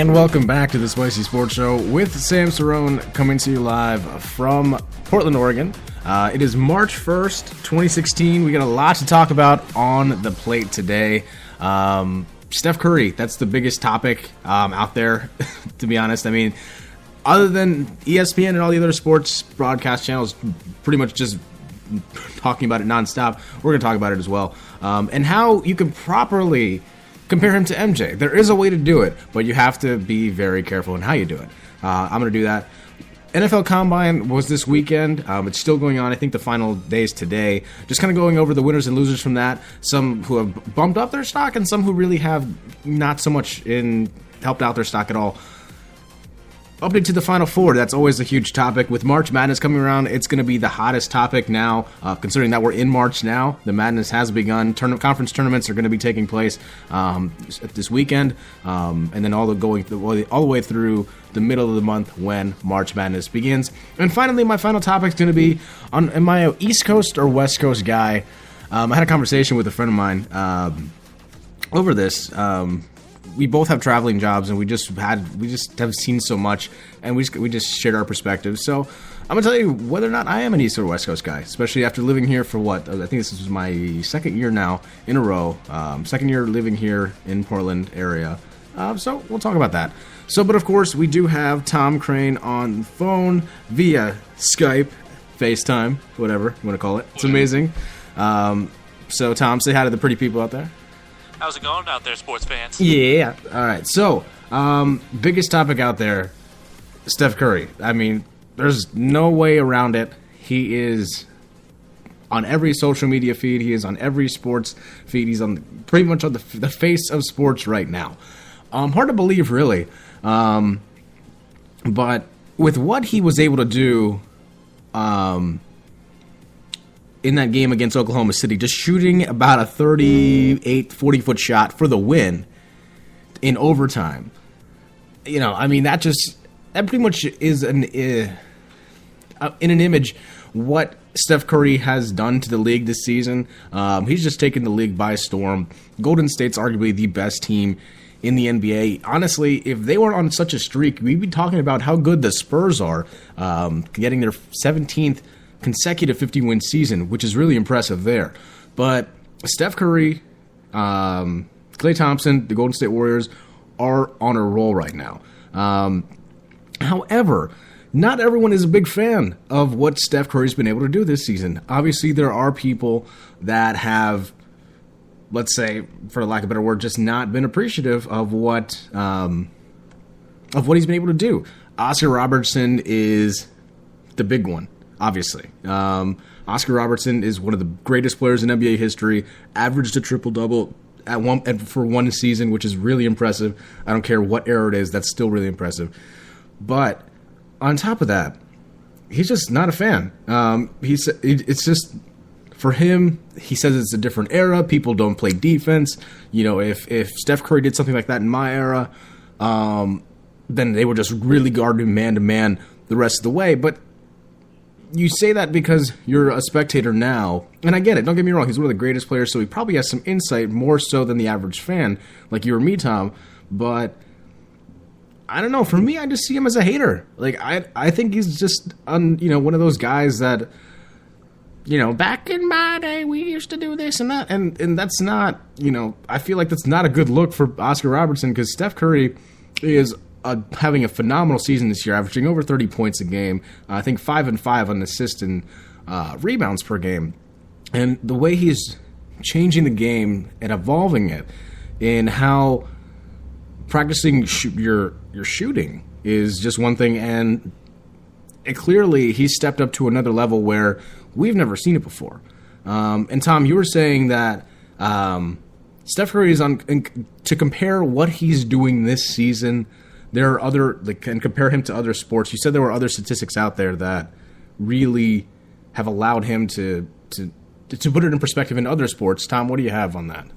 And welcome back to the Spicy Sports Show with Sam Cerrone, coming to you live from Portland, Oregon. It is March 1st, 2016. We got a lot to talk about on the plate today. Steph Curry, that's the biggest topic out there, to be honest. I mean, other than ESPN and all the other sports broadcast channels pretty much just talking about it nonstop, we're going to talk about it as well. And how you can properly compare him to MJ. There is a way to do it, but you have to be very careful in how you do it. I'm going to do that. NFL Combine was this weekend. It's still going on. I think the final day is today. Just kind of going over the winners and losers from that. Some who have bumped up their stock and some who really have not so much helped out their stock at all. Update to the Final Four, that's always a huge topic. With March Madness coming around, it's going to be the hottest topic now, considering that we're in March now. The Madness has begun. Conference tournaments are going to be taking place this weekend, and then all the way through the middle of the month when March Madness begins. And finally, my final topic is going to be, am I an East Coast or West Coast guy? I had a conversation with a friend of mine over this. We both have traveling jobs, and we just have seen so much, and we just shared our perspectives. So I'm gonna tell you whether or not I am an East or West Coast guy, especially after living here for I think this is my second year now in a row. Second year living here in Portland area. So we'll talk about that. But of course we do have Tom Crane on the phone via Skype, FaceTime, whatever you want to call it. It's amazing. So Tom, say hi to the pretty people out there. How's it going out there, sports fans? Yeah. All right. So, biggest topic out there, Steph Curry. I mean, there's no way around it. He is on every social media feed. He is on every sports feed. He's pretty much on the face of sports right now. Hard to believe, really. But with what he was able to do, in that game against Oklahoma City, just shooting about a 40-foot shot for the win in overtime. I mean, that pretty much is in an image what Steph Curry has done to the league this season. He's just taken the league by storm. Golden State's arguably the best team in the NBA. Honestly, if they were on such a streak, we'd be talking about how good the Spurs are, getting their 17th consecutive 50-win season, which is really impressive there. But Steph Curry, Klay Thompson, the Golden State Warriors are on a roll right now. However, not everyone is a big fan of what Steph Curry's been able to do this season. Obviously, there are people that have, let's say, for lack of a better word, just not been appreciative of what he's been able to do. Oscar Robertson is the big one. Obviously. Oscar Robertson is one of the greatest players in NBA history, averaged a triple-double for one season, which is really impressive. I don't care what era it is, that's still really impressive. But on top of that, he's just not a fan. It's just, for him, he says it's a different era. People don't play defense. If Steph Curry did something like that in my era, then they were just really guarding man-to-man the rest of the way. But you say that because you're a spectator now, and I get it, don't get me wrong, he's one of the greatest players, so he probably has some insight, more so than the average fan, like you or me, Tom, but I don't know, for me, I just see him as a hater. Like, I think he's just, one of those guys that, back in my day, we used to do this and that, and that's not, I feel like that's not a good look for Oscar Robertson, because Steph Curry is having a phenomenal season this year, averaging over 30 points a game. I think 5-5 on assists and rebounds per game. And the way he's changing the game and evolving it in how practicing your shooting is just one thing. And clearly he's stepped up to another level where we've never seen it before. And Tom, you were saying that Steph Curry is to compare what he's doing this season. There are and compare him to other sports. You said there were other statistics out there that really have allowed him to put it in perspective in other sports. Tom, what do you have on that?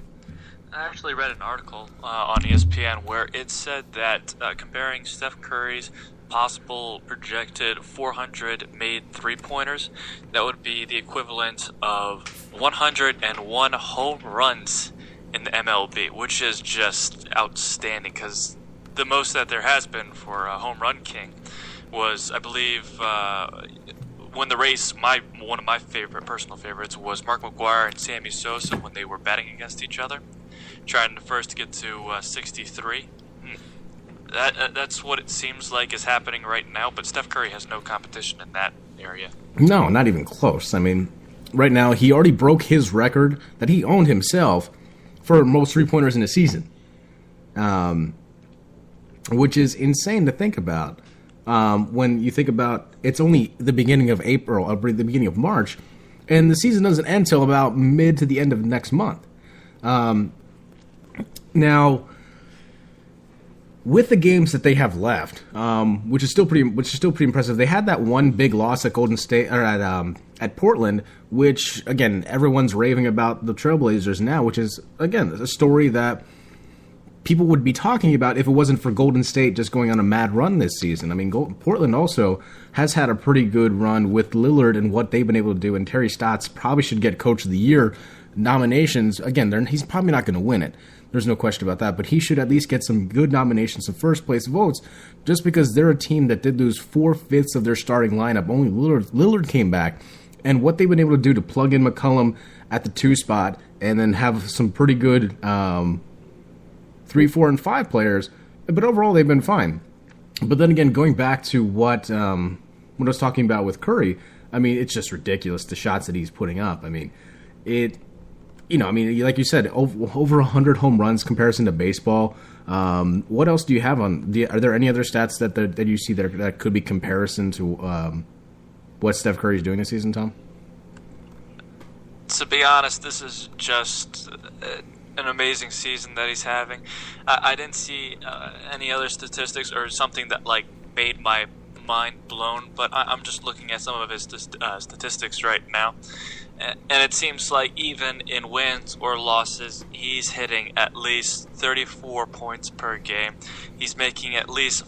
I actually read an article on ESPN where it said that comparing Steph Curry's possible projected 400 made three-pointers, that would be the equivalent of 101 home runs in the MLB, which is just outstanding because the most that there has been for a home run king was, I believe, when the race, one of my personal favorites was Mark McGwire and Sammy Sosa when they were batting against each other, trying to first get to 63. That's what it seems like is happening right now, but Steph Curry has no competition in that area. No, not even close. I mean, right now he already broke his record that he owned himself for most three-pointers in a season, which is insane to think about. When you think about it's only the beginning of April, or the beginning of March, and the season doesn't end till about mid to the end of next month. Now, with the games that they have left, which is still pretty impressive. They had that one big loss at Golden State or at Portland, which again everyone's raving about the Trailblazers now, which is again a story that people would be talking about if it wasn't for Golden State just going on a mad run this season. I mean, Portland also has had a pretty good run with Lillard and what they've been able to do, and Terry Stotts probably should get Coach of the Year nominations. Again, he's probably not going to win it. There's no question about that, but he should at least get some good nominations, some first-place votes, just because they're a team that did lose 4/5 of their starting lineup. Only Lillard came back, and what they've been able to do to plug in McCollum at the 2 spot and then have some pretty good 3, 4, and 5 players, but overall they've been fine. But then again, going back to what I was talking about with Curry, I mean, it's just ridiculous, the shots that he's putting up. I mean, like you said, over 100 home runs comparison to baseball. What else do you have are there any other stats that you see that could be comparison to what Steph Curry is doing this season, Tom? To be honest, this is just an amazing season that he's having. I didn't see any other statistics or something that made my mind blown, but I'm just looking at some of his statistics right now. And it seems like even in wins or losses, he's hitting at least 34 points per game. He's making at least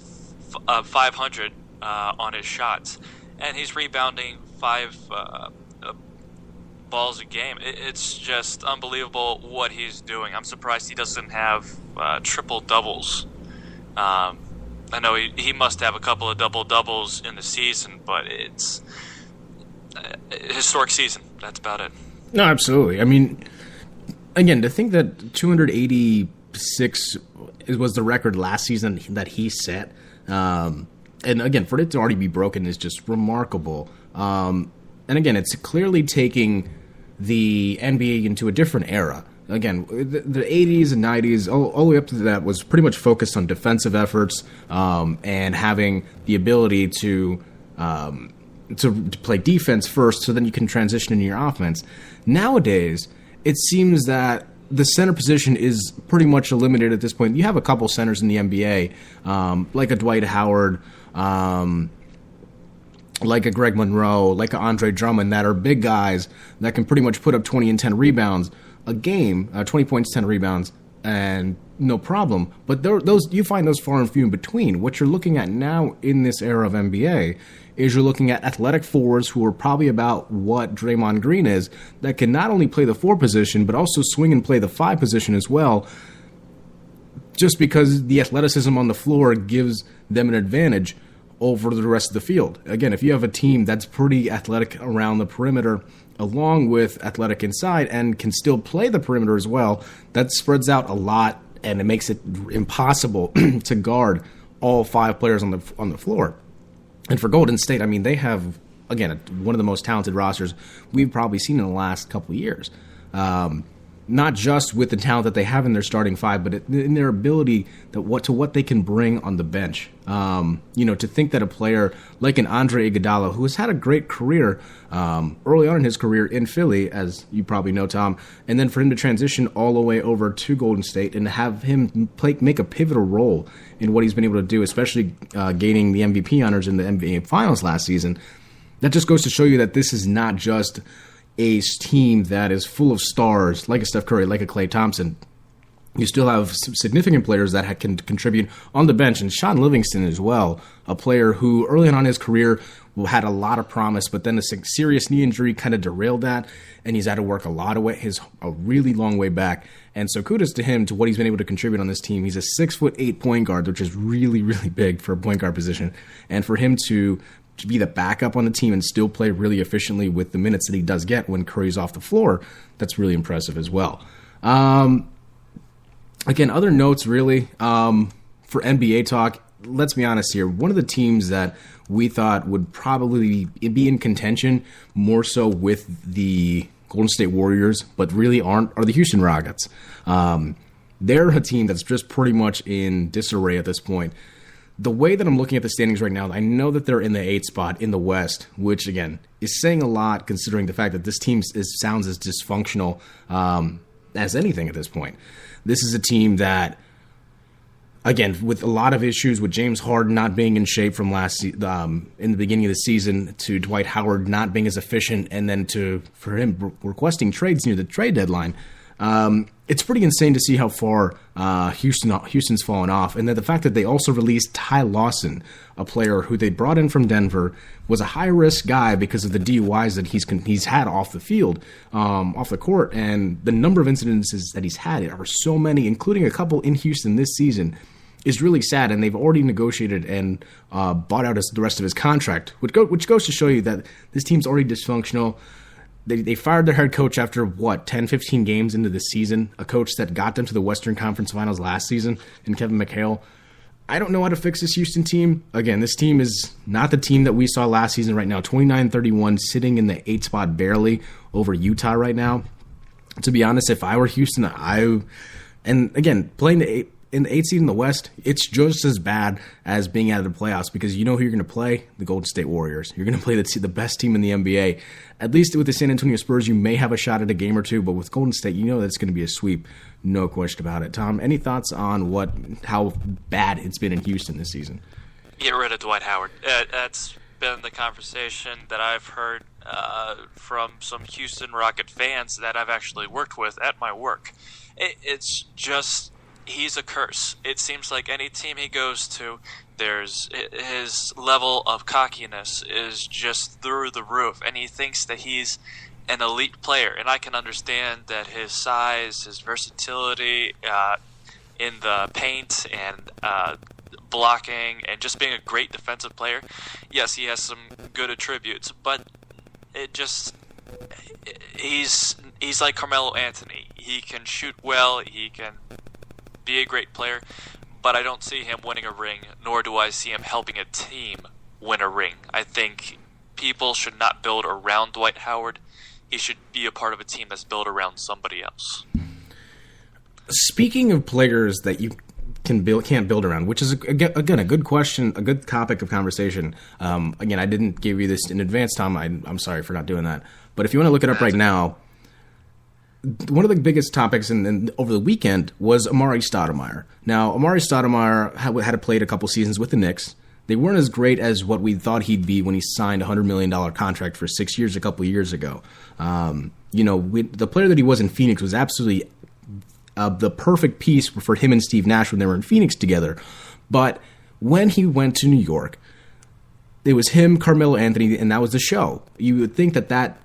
500 on his shots. And he's rebounding 5 balls a game. It's just unbelievable what he's doing. I'm surprised he doesn't have triple-doubles. I know he must have a couple of double-doubles in the season, but it's a historic season. That's about it. No, absolutely. I mean, again, to think that 286 was the record last season that he set, and again, for it to already be broken is just remarkable. And again, it's clearly taking the NBA into a different era. Again, the 80s and 90s, all the way up to that, was pretty much focused on defensive efforts and having the ability to play defense first so then you can transition into your offense. Nowadays, it seems that the center position is pretty much eliminated at this point. You have a couple centers in the NBA, like a Dwight Howard, like a Greg Monroe, like a Andre Drummond, that are big guys that can pretty much put up 20 and 10 rebounds a game, 20 points, 10 rebounds, and no problem. But those you find those far and few in between. What you're looking at now in this era of NBA is you're looking at athletic forwards who are probably about what Draymond Green is, that can not only play the 4 position, but also swing and play the 5 position as well, just because the athleticism on the floor gives them an advantage over the rest of the field. Again, if you have a team that's pretty athletic around the perimeter, along with athletic inside, and can still play the perimeter as well, that spreads out a lot, and it makes it impossible to guard all 5 players on the floor. And for Golden State, I mean, they have, again, one of the most talented rosters we've probably seen in the last couple of years. Not just with the talent that they have in their starting 5, but in their ability to what they can bring on the bench. To think that a player like an Andre Iguodala, who has had a great career early on in his career in Philly, as you probably know, Tom, and then for him to transition all the way over to Golden State and have him make a pivotal role in what he's been able to do, especially gaining the MVP honors in the NBA Finals last season, that just goes to show you that this is not just a team that is full of stars like a Steph Curry, like a Klay Thompson. You still have some significant players that can contribute on the bench, and Sean Livingston as well, a player who early on in his career had a lot of promise, but then a serious knee injury kind of derailed that, and he's had to work a really long way back. And so kudos to him to what he's been able to contribute on this team. He's a 6'8" point guard, which is really, really big for a point guard position. And for him to be the backup on the team and still play really efficiently with the minutes that he does get when Curry's off the floor, that's really impressive as well. Again, other notes really for NBA talk. Let's be honest here. One of the teams that we thought would probably be in contention more so with the Golden State Warriors, but really aren't, are the Houston Rockets. They're a team that's just pretty much in disarray at this point. The way that I'm looking at the standings right now, I know that they're in the 8th spot in the West, which, again, is saying a lot considering the fact that this team sounds as dysfunctional as anything at this point. This is a team that, again, with a lot of issues with James Harden not being in shape from in the beginning of the season, to Dwight Howard not being as efficient, and then for him requesting trades near the trade deadline, it's pretty insane to see how far Houston's fallen off. And then the fact that they also released Ty Lawson, a player who they brought in from Denver, was a high-risk guy because of the DUIs that he's had off the field, off the court. And the number of incidences that he's had are so many, including a couple in Houston this season, is really sad. And they've already negotiated and bought out the rest of his contract, which goes to show you that this team's already dysfunctional. They fired their head coach after, 10, 15 games into the season, a coach that got them to the Western Conference Finals last season, in Kevin McHale. I don't know how to fix this Houston team. Again, this team is not the team that we saw last season right now. 29-31, sitting in the 8th spot barely over Utah right now. To be honest, if I were Houston, and again, playing in the 8th seed in the West, it's just as bad as being out of the playoffs, because you know who you're going to play? The Golden State Warriors. You're going to play the best team in the NBA. At least with the San Antonio Spurs, you may have a shot at a game or two, but with Golden State, you know that it's going to be a sweep. No question about it. Tom, any thoughts on how bad it's been in Houston this season? Get rid of Dwight Howard. That's been the conversation that I've heard from some Houston Rocket fans that I've actually worked with at my work. It's just... he's a curse. It seems like any team he goes to, his level of cockiness is just through the roof, and he thinks that he's an elite player. And I can understand that his size, his versatility in the paint and blocking, and just being a great defensive player. Yes, he has some good attributes, but he's like Carmelo Anthony. He can shoot well. He can be a great player, but I don't see him winning a ring, nor do I see him helping a team win a ring. I think people should not build around Dwight Howard. He should be a part of a team that's built around somebody else. Speaking of players that you can't build around, which is again a good question, a good topic of conversation. Again, I didn't give you this in advance, Tom. I'm sorry for not doing that. But if you want to look it up right now, one of the biggest topics over the weekend was Amar'e Stoudemire. Now, Amar'e Stoudemire had played a couple seasons with the Knicks. They weren't as great as what we thought he'd be when he signed a $100 million contract for 6 years a couple years ago. The player that he was in Phoenix was absolutely the perfect piece for him and Steve Nash when they were in Phoenix together. But when he went to New York, it was him, Carmelo Anthony, and that was the show. You would think that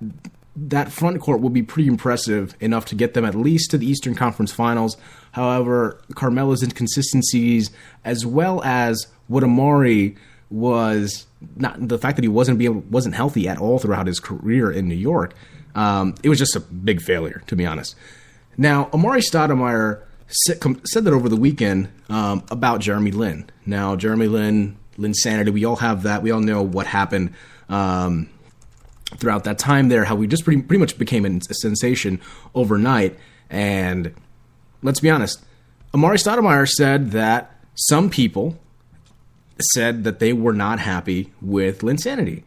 front court would be pretty impressive enough to get them at least to the Eastern Conference Finals. However, Carmelo's inconsistencies, as well as what Amar'e was, not the fact that he wasn't healthy at all throughout his career in New York, it was just a big failure, to be honest. Now, Amar'e Stoudemire said that over the weekend about Jeremy Lin. Now, Jeremy Linsanity, we all have that. We all know what happened throughout that time there, how we just pretty much became a sensation overnight. And let's be honest, Amar'e Stoudemire said that some people said that they were not happy with Linsanity.